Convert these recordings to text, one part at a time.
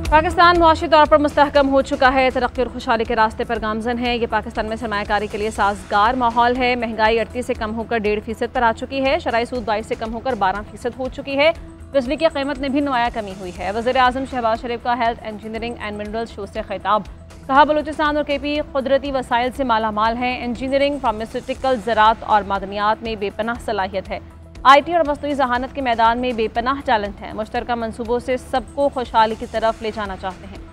पाकिस्तान मुआशी तौर पर मुस्तहकम हो चुका है, तरक्की और खुशहाली के रास्ते पर गामजन है। ये पाकिस्तान में सरमायाकारी के लिए साजगार माहौल है। महंगाई 38 से कम होकर 1.5% पर आ चुकी है। शरई सूद 22 से कम होकर 12% हो चुकी है। बिजली की कीमत में भी नुमाया कमी हुई है। वज़ीर आज़म शहबाज शरीफ का health, engineering and mineral show से खिताब। कहा, बलूचिस्तान और KP कुदरती वसाइल से मालामाल हैं। इंजीनियरिंग, फार्मास्यूटिकल, ज़राअत और मादनियात में बेपनाह सलाहियत है। IT और मसनूई ज़हानत के मैदान में बेपनाह टैलेंट है। मुश्तरका मंसूबों से सबको खुशहाली की तरफ ले जाना चाहते हैं।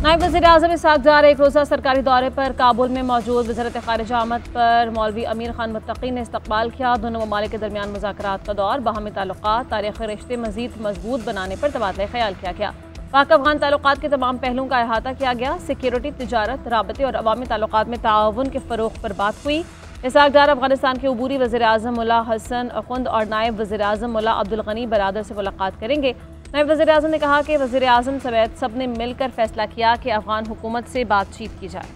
नायब वज़ीर आज़म इसहाक़ डार एक रोज़ा सरकारी दौरे पर काबुल में मौजूद। वज़ारत ख़ारिजा आमद पर मौलवी अमीर खान मुत्तकी ने इस्तक़बाल किया। दोनों ममालिक के दरमियान मुज़ाकरात का दौर, बाहमी ताल्लुक़ात, तारीख़ी रिश्ते मज़ीद मजबूत बनाने पर तबादला ख़याल किया गया। पाक अफ़गान ताल्लुक़ात के तमाम पहलुओं का अहाता किया गया। सिक्योरिटी, तिजारत, राबते और अवामी ताल्लुक़ात में ताउन के फ़रोग़ पर बात हुई। इसहाक़ डार अफ़गानिस्तान के अबूरी वज़ीर आज़म मुल्ला हसन अख़ुंद और नायब वज़ीर आज़म मुल्ला अब्दुल गनी बरादर से मुलाकात करेंगे। नायब वज़ीर आज़म ने कहा कि वज़ीर आज़म समेत सब ने मिलकर फैसला किया कि अफ़गान हुकूमत से बातचीत की जाए।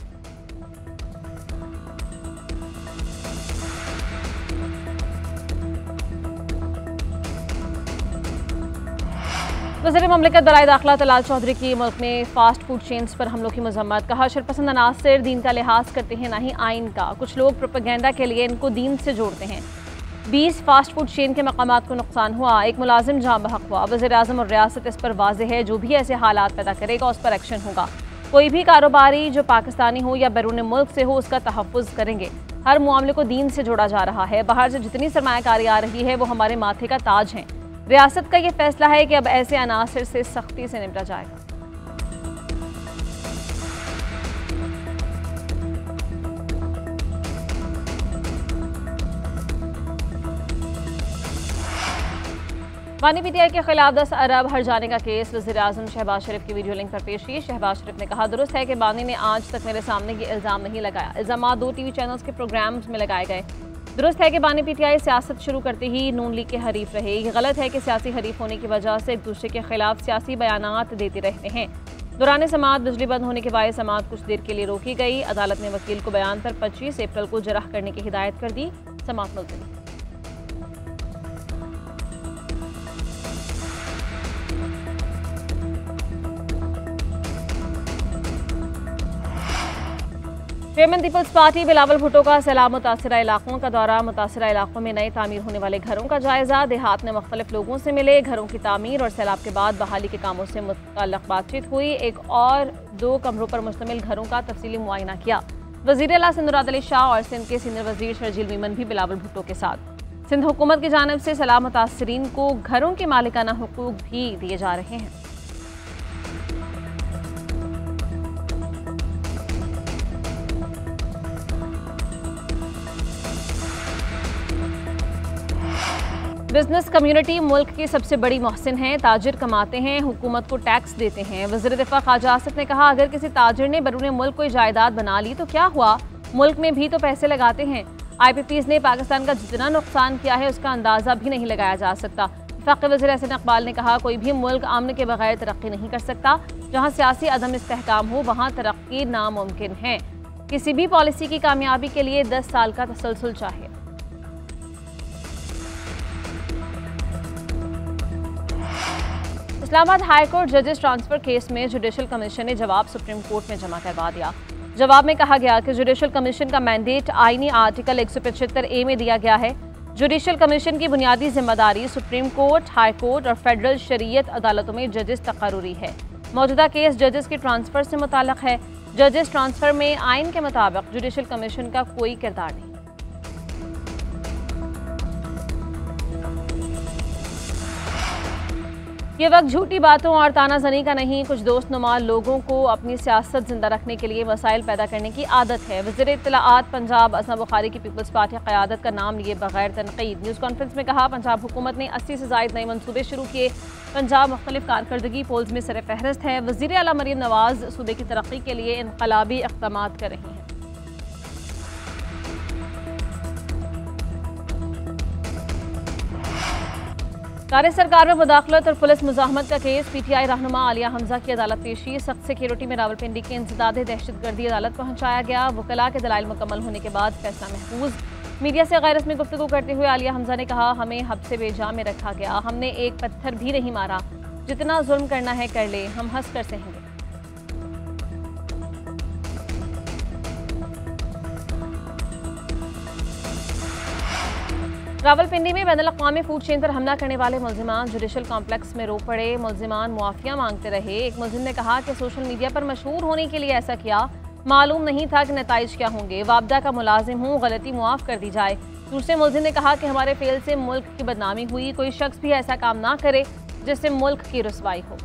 वज़ीर ममलिकत बराए दाखिला तलाल चौधरी की मुल्क में फास्ट फूड चेन्स पर हमलों की मज़म्मत। कहा, शरपसंद अनासर दीन का लिहाज करते हैं, ना ही आइन का। कुछ लोग प्रोपेगेंडा के लिए इनको दीन से जोड़ते हैं। 20 फास्ट फूड चेन के मकामात को नुकसान हुआ, एक मुलाजिम जाँ बहक हुआ। वज़ीर आज़म और रियासत इस पर वाज़ेह है, जो भी ऐसे हालात पैदा करेगा उस पर एक्शन होगा। कोई भी कारोबारी जो पाकिस्तानी हो या बैरून मुल्क से हो, उसका तहफ़्फ़ुज़ करेंगे। हर मामले को दीन से जोड़ा जा रहा है। बाहर से जितनी सरमायाकारी आ रही है वो हमारे माथे का ताज है। रियासत का ये फैसला है कि अब ऐसे अनासर से सख्ती से निपटा जाएगा। बानी PTI के खिलाफ 10 अरब हर जाने का केस। वज़ीर आज़म शहबाज शरीफ की वीडियो लिंक पर पेश की। शहबाज शरीफ ने कहा, दुरुस्त है कि बानी ने आज तक मेरे सामने ये इल्ज़ाम नहीं लगाया। इल्ज़ाम 2 TV चैनल्स के प्रोग्राम्स में लगाए गए। दुरुस्त है कि बानी PTI सियासत शुरू करते ही नून लीग के हरीफ रहे। ये गलत है कि सियासी हरीफ होने की वजह से एक दूसरे के खिलाफ सियासी बयानात देते रहते हैं। दौरान समाअत बिजली बंद होने के बाद समाअत कुछ देर के लिए रोकी गई। अदालत ने वकील को बयान पर 25 अप्रैल को जरह करने की हिदायत कर दी। समाअत मुलतवी। Chairman Peoples Party Bilawal Bhutto का सैलाब मुतासरा इलाकों का दौरा। मुतासरा इलाकों में नए तामीर होने वाले घरों का जायजा। देहात में मुख्तलिफ लोगों से मिले। घरों की तामीर और सैलाब के बाद बहाली के कामों से मुतल्लक़ बातचीत हुई। एक और 2 कमरों पर मुश्तमिल घरों का तफसीली मुआयना किया। वज़ीर आला सिंध मुराद अली शाह और सिंध के सीनियर वज़ीर शर्जील मीमन भी बिलावल भुट्टो के साथ। सिंध हुकूमत की जानिब से सैलाब मुतासरीन को घरों के मालिकाना हुकूक भी दिए जा रहे हैं। बिजनेस कम्युनिटी मुल्क की सबसे बड़ी मोहसिन है। ताजिर कमाते हैं, हुकूमत को टैक्स देते हैं। वज़ीर दिफा ख्वाजा आसिफ ने कहा, अगर किसी ताजिर ने बैरून मुल्क कोई जायदाद बना ली तो क्या हुआ, मुल्क में भी तो पैसे लगाते हैं। IPPs ने पाकिस्तान का जितना नुकसान किया है उसका अंदाज़ा भी नहीं लगाया जा सकता। वफाकी वज़ीर एहसन इकबाल ने कहा, कोई भी मुल्क अमन के बगैर तरक्की नहीं कर सकता। जहाँ सियासी अदम इस्तेहकाम हो वहाँ तरक्की नामुमकिन है। किसी भी पॉलिसी की कामयाबी के लिए 10 साल का तसलसल चाहिए। इस्लामाबाद हाई कोर्ट जजेस ट्रांसफर केस में जुडिशल कमीशन ने जवाब सुप्रीम कोर्ट में जमा करवा दिया। जवाब में कहा गया कि जुडिशल कमीशन का मैंडेट आईनी आर्टिकल 175A में दिया गया है। जुडिशल कमीशन की बुनियादी जिम्मेदारी सुप्रीम कोर्ट, हाई कोर्ट और फेडरल शरीयत अदालतों में जजेस तकर्रुरी है। मौजूदा केस जजेस के ट्रांसफर से मुताल्लिक है। जजेस ट्रांसफर में आइन के मुताबिक जुडिशल कमीशन का कोई किरदार नहीं। ये वक्त झूठी बातों और तानाजनी का नहीं, कुछ दोस्तनुमा लोगों को अपनी सियासत जिंदा रखने के लिए मसाइल पैदा करने की आदत है। वज़ीर इत्तलाआत पंजाब असमा बुखारी की पीपल्स पार्टी क़यादत का नाम लिए बगैर तनकीद। न्यूज़ कॉन्फ्रेंस में कहा, पंजाब हुकूमत ने 80 से ज़ायद नए मनसूबे शुरू किए। पंजाब मुख्तलिफ कारकर्दगी पोल्स में सर फहरिस्त है। वज़ीर आला मरीम नवाज सूबे की तरक्की के लिए इनकलाबी इक़दामात कर रही हैं। कार्य सरकार में मुदाखलत और पुलिस मुजाहमत का केस। पीटीआई रहनुमा आलिया हमजा की अदालत पेशी। सख्त सिक्योरिटी में रावलपिंडी के इंसदाद दहशतगर्दी अदालत पहुंचाया गया। वकला के दलाइल मुकम्मल होने के बाद फैसला महफूज। मीडिया से गैर रस्मी गुफ्तगू करते हुए आलिया हमजा ने कहा, हमें हब्से बेजा में रखा गया, हमने एक पत्थर भी नहीं मारा, जितना जुल्म करना है कर ले, हम हंस कर सहेंगे। रावलपिंडी में बैनुल-अक़वामी फूड चेन पर हमला करने वाले मुल्जिमान जुडिशल कॉम्प्लेक्स में रो पड़े। मुल्जिमान मुआफिया मांगते रहे। एक मुल्जिम ने कहा कि सोशल मीडिया पर मशहूर होने के लिए ऐसा किया, मालूम नहीं था कि नताइज क्या होंगे। वाबदा का मुलाजिम हूँ, गलती मुआफ़ कर दी जाए। दूसरे मुल्जिम ने कहा कि हमारे फेल से मुल्क की बदनामी हुई, कोई शख्स भी ऐसा काम ना करे जिससे मुल्क की रुसवाई हो।